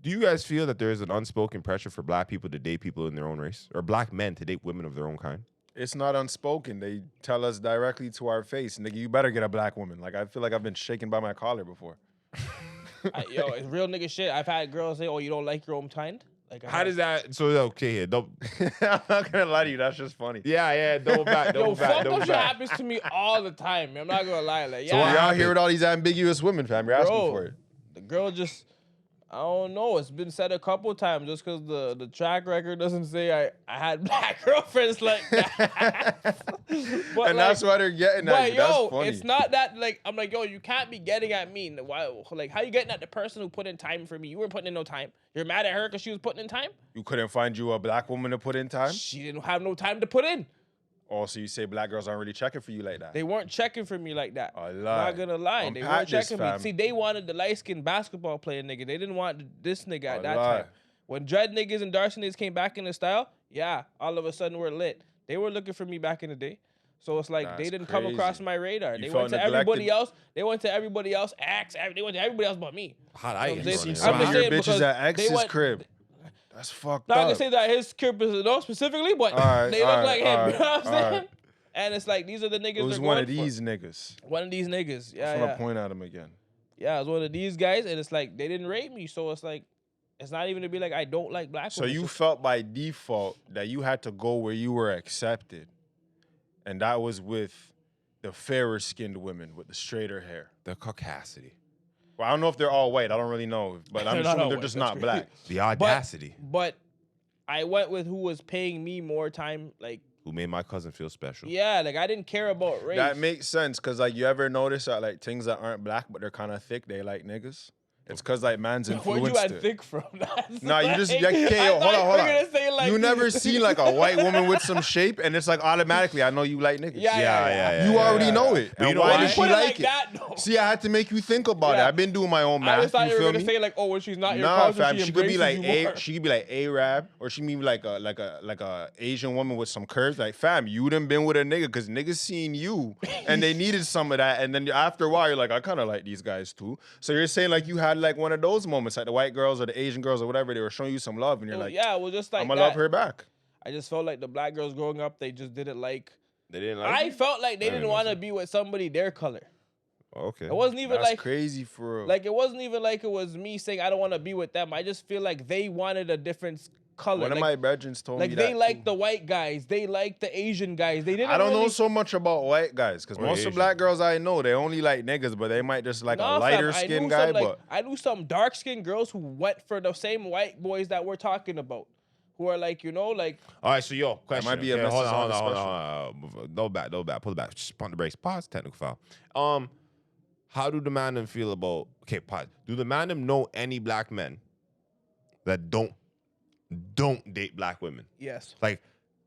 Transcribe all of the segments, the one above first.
Do you guys feel that there is an unspoken pressure for black people to date people in their own race, or black men to date women of their own kind? It's not unspoken. They tell us directly to our face, nigga, you better get a black woman. Like, I feel like I've been shaken by my collar before. Yo, it's real nigga shit. I've had girls say, "Oh, you don't like your own kind." Like, How does that? So okay, here, don't. I'm not gonna lie to you. That's just funny. Yeah, double back, Yo, double back, fuck double up shit back. happens to me all the time, man. I'm not gonna lie. Like, So yeah, you're out here with all these ambiguous women, fam. You're asking Bro. for it. the girl just, I don't know. It's been said a couple times just because the track record doesn't say I had black girlfriends like that. But And that's why they're getting at But you. That's yo, funny. it's not that like I'm like, yo, you can't be getting at me. Why? Like, how you getting at the person who put in time for me? You weren't putting in no time. You're mad at her because she was putting in time. You couldn't find you a black woman to put in time? She didn't have no time to put in. Oh, so you say black girls aren't really checking for you like that? They weren't checking for me like that. I lie. Not gonna lie, they Unpack weren't this, checking me. fam. See, they wanted the light skinned basketball playing nigga. They didn't want this nigga at I that lie. time. When dread niggas and dark niggas came back in the style, yeah, all of a sudden we're lit. They were looking for me back in the day. So it's like they That's didn't come across crazy. my radar. You They felt went to neglected. everybody else. They went to everybody else. They went to everybody else but me. How'd I You know get what thrown I'm in? saying? Some I'm of just your saying bitches because at they ex's went- crib. That's fucked Not up. gonna say that his crib is no specifically, but Alright, they look alright, like him. You know what I'm alright, saying? alright. And it's like these are the niggas. It was they're one going of these niggas. For. One of these niggas. I'm Yeah, gonna yeah. point at him again. Yeah, it was one of these guys, and it's like they didn't rate me, so it's like it's not even to be like I don't like black So women. you It's just- felt by default that you had to go where you were accepted, and that was with the fairer skinned women with the straighter hair. The caucasity, Well, I don't know if they're all white. I don't really know, but I'm They're not assuming all they're white, just that's not crazy. black. the audacity. but I went with who was paying me more time. Like Who made my cousin feel special? yeah, like I didn't care about race. That makes sense, cause like you ever notice that like things that aren't black but they're kind of thick, they like niggas. It's cause like man's Where'd influenced you at it. thick from? That's Nah, you just like- okay. I Yo, hold thought on, you hold were on. gonna say it like You never this. seen like a white woman with some shape, and it's like automatically, I know you like niggas. Yeah. You already know it. But you And know why why? did You she put it like like it? that, though. See, I had to make you think about it. Yeah. I've been doing my own math. I just thought you were feel gonna me? say like, oh, when she's not your Nah, cousin, fam. she She could be embraces like you more. she could be like Arab, or she mean like a Asian woman with some curves. Like, fam, you done been with a nigga because niggas seen you and they needed some of that. And then after a while, you're like, I kind of like these guys too. So you're saying like you had like one of those moments, like the white girls or the Asian girls or whatever, they were showing you some love, and you're like, yeah, well, just like I'm gonna that. love her back. I just felt like the black girls growing up, they just didn't like. They didn't like. I you? felt like they I didn't didn't know want to so. be with somebody their color. Okay. It wasn't even That's like crazy for real. Like it wasn't even like it was me saying I don't want to be with them. I just feel like they wanted a different color. one of my like, brethren told me like that they like too. the white guys, they like the Asian guys. They didn't. I don't know really, so much about white guys because Or most Asian. of black girls I know they only like niggas, but they might just like Nah, a fam, lighter I skinned knew guy. some, like, But I knew some dark skinned girls who went for the same white boys that we're talking about, who are like like All right, so yo, question. might be a hold Mrs. on. Honda No back. Pull it back. Just pump the brakes. Pause. Technical foul. How do the mandem feel about? Okay, pause. Do the mandem know any black men that don't date black women? yes. Like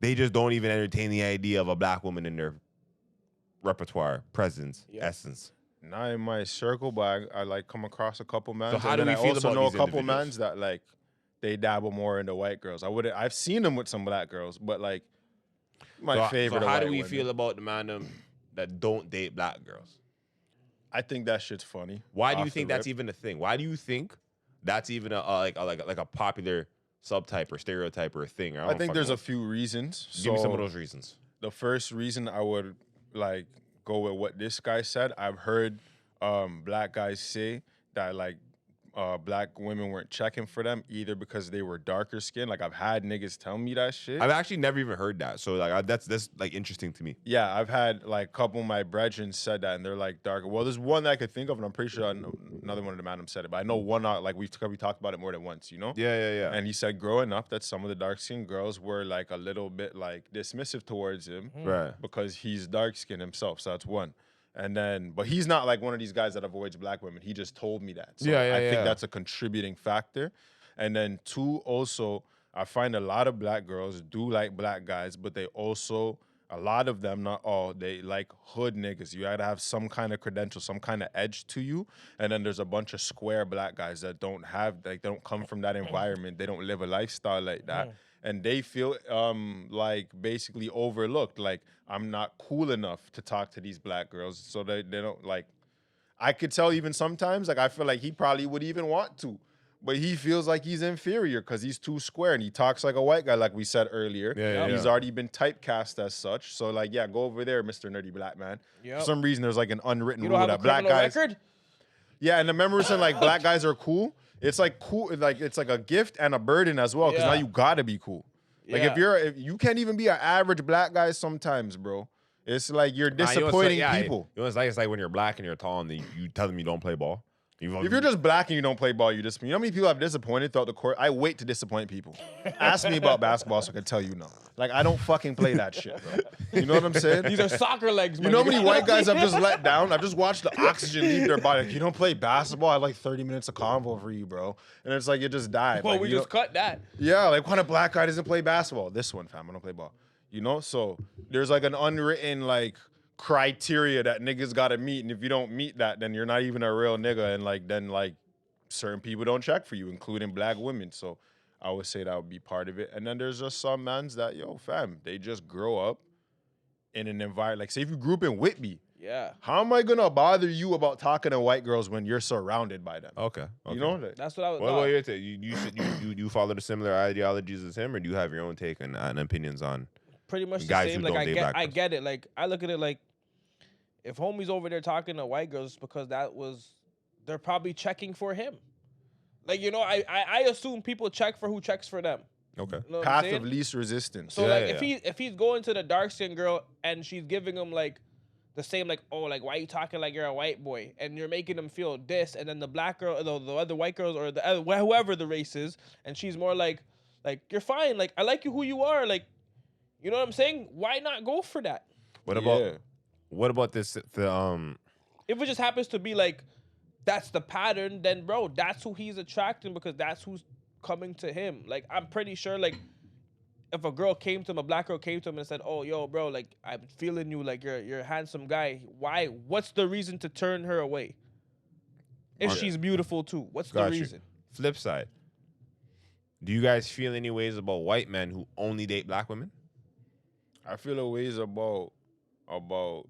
they just don't even entertain the idea of a black woman in their repertoire, presence, Yeah. essence. not in my circle, but I like come across a couple mans. So how and do then we I feel also about know a these couple individuals? mans that like they dabble more into white girls. I've seen them with some black girls, but like my favorite. So are how do white we women. feel about the mandem that don't date black girls? I think that shit's funny. Why do you off think the that's rip. even a thing? Why do you think that's even like a popular subtype or stereotype or a thing? I think there's a few reasons. Give me some of So, those reasons. The first reason I would like go with what this guy said. I've heard black guys say that like black women weren't checking for them either because they were darker skinned. Like I've had niggas tell me that shit. I've actually never even heard that, so like that's like interesting to me. Yeah, I've had like a couple of my brethren said that, and they're like darker. Well, there's one that I could think of, and I'm pretty sure another one of the madam said it, but I know one like we talked about it more than once, you know? Yeah. And he said growing up that some of the dark skinned girls were like a little bit like dismissive towards him Right. because he's dark skinned himself. So that's one. And then, but he's not like one of these guys that avoids black women. He just told me that. So Yeah, I think yeah. that's a contributing factor. And then two, also, I find a lot of black girls do like black guys, but they also, a lot of them, not all, they like hood niggas. You gotta have some kind of credential, some kind of edge to you. And then there's a bunch of square black guys that don't have, like, they don't come from that environment. They don't live a lifestyle like that. And they feel like basically overlooked. Like, I'm not cool enough to talk to these black girls. So they don't like, I could tell even sometimes, like, I feel like he probably would even want to. but he feels like he's inferior because he's too square and he talks like a white guy, like we said earlier. Yeah, He's yeah. already been typecast as such. So like, yeah, go over there, Mr. Nerdy Black Man. Yep. For some reason, there's like an unwritten You rule don't have a that black criminal guys. record? Yeah, and remember we said like black guys are cool. It's like cool, like it's like a gift and a burden as well. Because now Yeah. you gotta be cool. Like Yeah. if you can't even be an average black guy sometimes, bro. It's like you're Nah, you know what's disappointing like- people. You know what it's like when you're black and you're tall and you tell them you don't play ball. If you're just black and you don't play ball, you disappoint. You know how many people I've disappointed throughout the court? I wait to disappoint people. Ask me about basketball so I can tell you no. Like I don't fucking play that shit, bro. You know what I'm saying? These are soccer legs. You know how many white guys I've just let down? I've just watched the oxygen leave their body. Like, you don't play basketball? I have like 30 minutes of convo for you, bro. And it's like you just died. Well, like, we you just know- cut that. Yeah, like when a black guy doesn't play basketball. This one, fam, I don't play ball. You know? So there's like an unwritten like criteria that niggas gotta meet. And if you don't meet that, then you're not even a real nigga. And like then like certain people don't check for you, including black women. So I would say that would be part of it. And then there's just some mans that, yo, fam, they just grow up in an environment. Like, say if you grew up in Whitby, Yeah. how am I gonna bother you about talking to white girls when you're surrounded by them? okay. You know, like, That's what I was. What about your take? You follow the similar ideologies as him, or do you have your own take and opinions on? Pretty much the guys same. who Like don't I date get, black I girls. get it. Like I look at it like, if homie's over there talking to white girls, it's because they're probably checking for him. Like I assume people check for who checks for them. Okay. You know what I'm path saying? of least resistance. So Yeah, like yeah. if he's going to the dark skinned girl and she's giving him like the same like, oh, like why you talking like you're a white boy, and you're making him feel this, and then the black girl, the other white girls, or the other, whoever the race is, and she's more like you're fine, like I like you who you are, like, you know what I'm saying? Why not go for that? Yeah. What about this? If it just happens to be like that's the pattern, then bro, that's who he's attracting because that's who's coming to him. Like I'm pretty sure like if a girl came to him, a black girl came to him and said, "Oh, yo, bro, like I'm feeling you, like you're a handsome guy." Why? What's the reason to turn her away? If Okay. she's beautiful too, what's the Got you. reason? Flip side. Do you guys feel any ways about white men who only date black women, I feel a ways about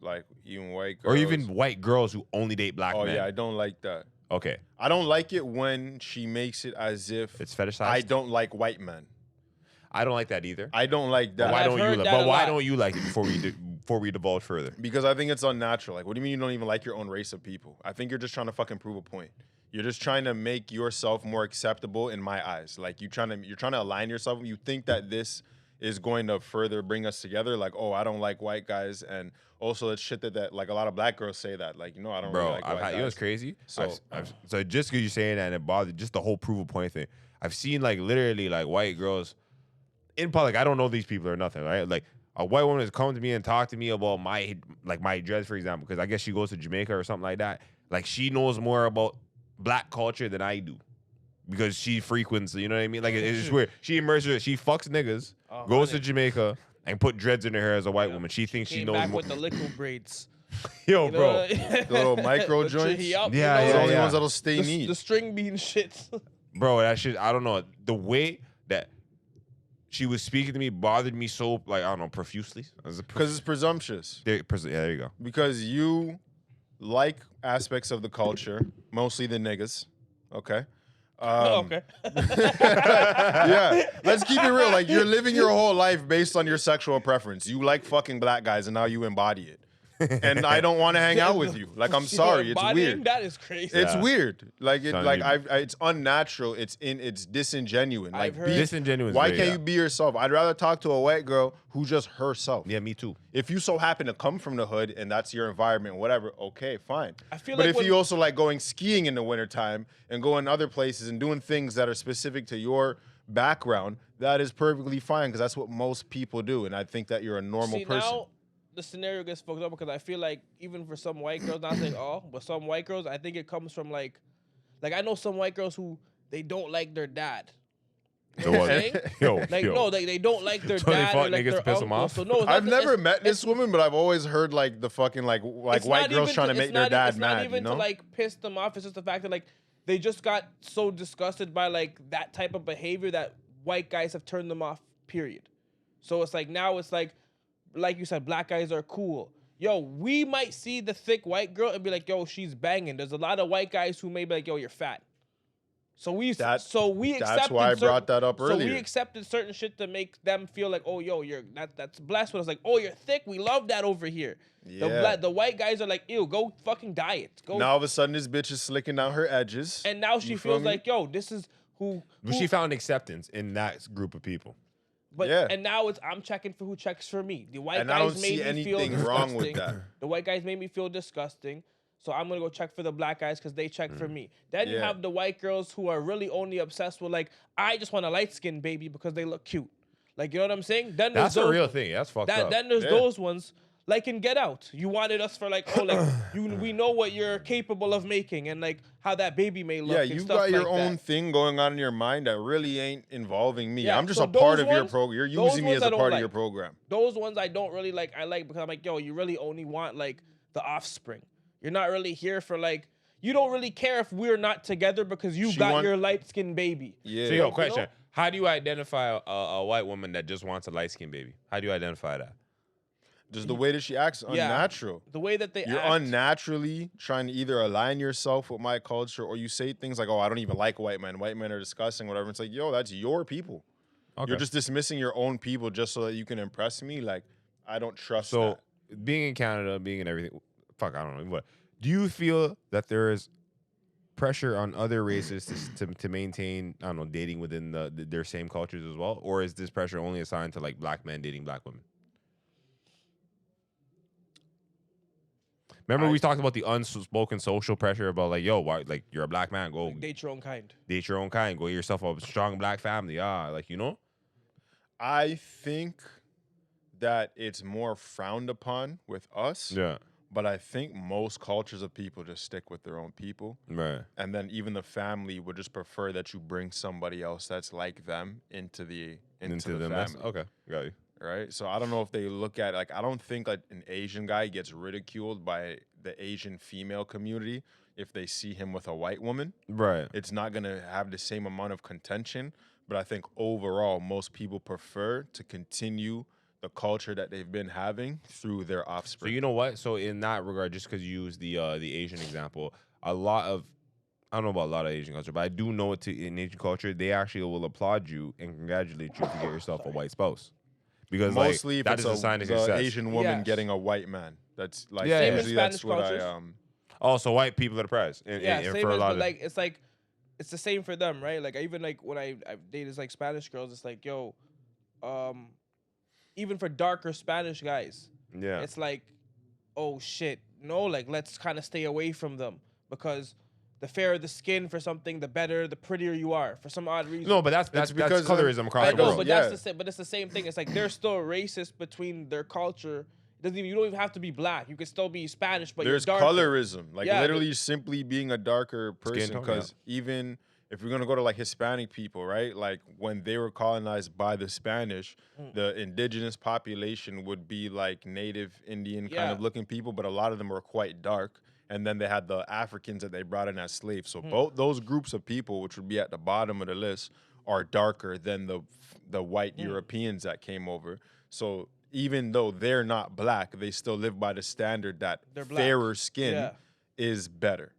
like even white girls. or even white girls who only date black Oh men? yeah, I don't like that. Okay, I don't like it when she makes it as if it's fetishized. I don't like white men. I don't like that either. I don't like that. Why I've don't you? heard Like, that but a why lot. don't you like it before we divulge further? Because I think it's unnatural. Like, what do you mean you don't even like your own race of people? I think you're just trying to fucking prove a point. You're just trying to make yourself more acceptable in my eyes. Like you're trying to align yourself. You think that this is going to further bring us together. Like, oh, I don't like white guys, and also it's shit that like a lot of black girls say that. Like, I don't Bro, really like I've white had, guys. you know what's crazy? So- So just because you're saying that and it bothered, just the whole proof of point thing. I've seen like literally like white girls in public. I don't know these people or nothing, right? Like a white woman has come to me and talked to me about my dress, for example, because I guess she goes to Jamaica or something like that. Like she knows more about black culture than I do. Because she frequents, you know what I mean? Like it's just weird. She immerses, she fucks niggas, goes to honey. Jamaica, and put dreads in her hair as a white woman. She thinks she Came knows back more. with the liquid braids. Yo, You know, bro. The little micro the joints? yup, you Yeah, know, Those are the only yeah. ones that'll stay neat. the string bean shits. Bro, that shit, I don't know. The way that she was speaking to me bothered me so, like, I don't know, profusely. Because it's presumptuous. yeah, there you go. Because you like aspects of the culture, mostly the niggas. Okay. Okay. Yeah, let's keep it real. Like, you're living your whole life based on your sexual preference. You like fucking black guys, and now you embody it. And I don't want to hang out with you. Like, I'm You sorry, it's embodying, weird. that is crazy. It's Yeah. weird. Like, Son, it's unnatural. It's disingenuous. Like, I've heard- Disingenuous. why very, can't yeah. you be yourself? I'd rather talk to a white girl who's just herself. Yeah, me too. If you so happen to come from the hood and that's your environment, whatever, okay, fine. I feel but like if when- you also like going skiing in the wintertime and going other places and doing things that are specific to your background, that is perfectly fine because that's what most people do. And I think that you're a normal See, person. now the scenario gets fucked up because I feel like even for some white girls, not saying all, but some white girls, I think it comes from like I know some white girls who they don't like their dad. So what? saying? Yo, Like yo. no, they don't like their So they dad fuck or like niggas their to piss 'em uncle. off? So no, it's I've not- never it's- met this woman, but I've always heard like the fucking like it's white not girls even trying to it's make their not- dad it's not mad. even You know? to like piss them off. It's just the fact that like they just got so disgusted by like that type of behavior that white guys have turned them off. Period. So it's like now it's like you said, black guys are cool. Yo, we might see the thick white girl and be like, yo, she's banging. There's a lot of white guys who may be like, yo, you're fat. So we That- accepted That's why I brought that up So earlier. we accepted certain shit to make them feel like, oh, yo, that's blessed with us. Like, oh, you're thick. We love that over here. Yeah. The white guys are like, ew, go fucking diet. Go. Now all of a sudden, this bitch is slicking down her edges. And now she You feel feels me? like, yo, this is who. But she found acceptance in that group of people. But Yeah. and now I'm checking for who checks for me. The white And I guys don't made see me feel anything wrong with disgusting. that. The white guys made me feel disgusting. So I'm gonna go check for the black guys because they check for me. Then you Yeah. have the white girls who are really only obsessed with like, I just want a light skinned baby because they look cute. Like, you know what I'm saying? Then there's That's a those real ones. thing. That's fucked up. Then there's Yeah. those ones like in Get Out. You wanted us for like, oh, like we know what you're capable of making and like how that baby may look. Yeah, and you stuff got your like own that. thing going on in your mind that really ain't involving me. Yeah, I'm just so a part those of your ones- program. You're those using me ones as I a don't part of like. your program. Those ones I don't really like. I like because I'm like, yo, you really only want like the offspring. You're not really here for like. You don't really care if we're not together because you She got want- your light skinned baby. Yeah. So, yo, know? question. How do you identify a white woman that just wants a light-skinned baby? How do you identify that? Just the way that she acts, Yeah. unnatural. The way that they You're act. unnaturally trying to either align yourself with my culture or you say things like, oh, I don't even like white men. White men are disgusting, whatever. It's like, yo, that's your people. Okay. You're just dismissing your own people just so that you can impress me. Like, I don't trust So, that. being in Canada, being in everything, fuck, I don't know. What do you feel that there is pressure on other races to maintain, I don't know, dating within their same cultures as well, or is this pressure only assigned to like black men dating black women? Remember, we talked about the unspoken social pressure about like, yo, why, like you're a black man, go Like, date your own kind. date your own kind, go get yourself a strong black family, like you know. I think that it's more frowned upon with us. Yeah. But I think most cultures of people just stick with their own people. Right. And then even the family would just prefer that you bring somebody else that's like them into the Them. family. Okay. Got you. Right? So I don't know if they look at like I don't think like an Asian guy gets ridiculed by the Asian female community if they see him with a white woman. Right. It's not gonna have the same amount of contention. But I think overall most people prefer to continue the culture that they've been having through their So offspring. you know what? So in that regard, just because you use the Asian example, I don't know about a lot of Asian culture, but I do know in Asian culture, they actually will applaud you and congratulate you to get yourself a white spouse. Because Mostly like, if that it's is a sign of the success. Asian woman Yes. getting a white man. That's like Yeah, yeah. usually Same in that's Spanish what cultures. Also, white people are the prize. Yeah, and same for a as, lot but of like it's the same for them, right? Like even like when I've dated like Spanish girls, it's like, yo, even for darker Spanish guys, yeah. it's like, oh shit, no, like let's kind of stay away from them because the fairer the skin for something, the better, the prettier you are for some odd reason. No, but that's because colorism across I the know, world. but Yeah. that's the same. But it's the same thing. It's like they're still racist between their culture. You don't even have to be black. You could still be Spanish, but there's you're darker. colorism, like Yeah, literally simply being a darker person. tone, Because even if we're gonna go to like Hispanic people, right? Like when they were colonized by the Spanish, the indigenous population would be like native Indian kind Yeah. of looking people, but a lot of them were quite dark. And then they had the Africans that they brought in as slaves. So both those groups of people, which would be at the bottom of the list, are darker than the white Europeans that came over. So even though they're not black, they still live by the standard that They're black. fairer skin Yeah. is better.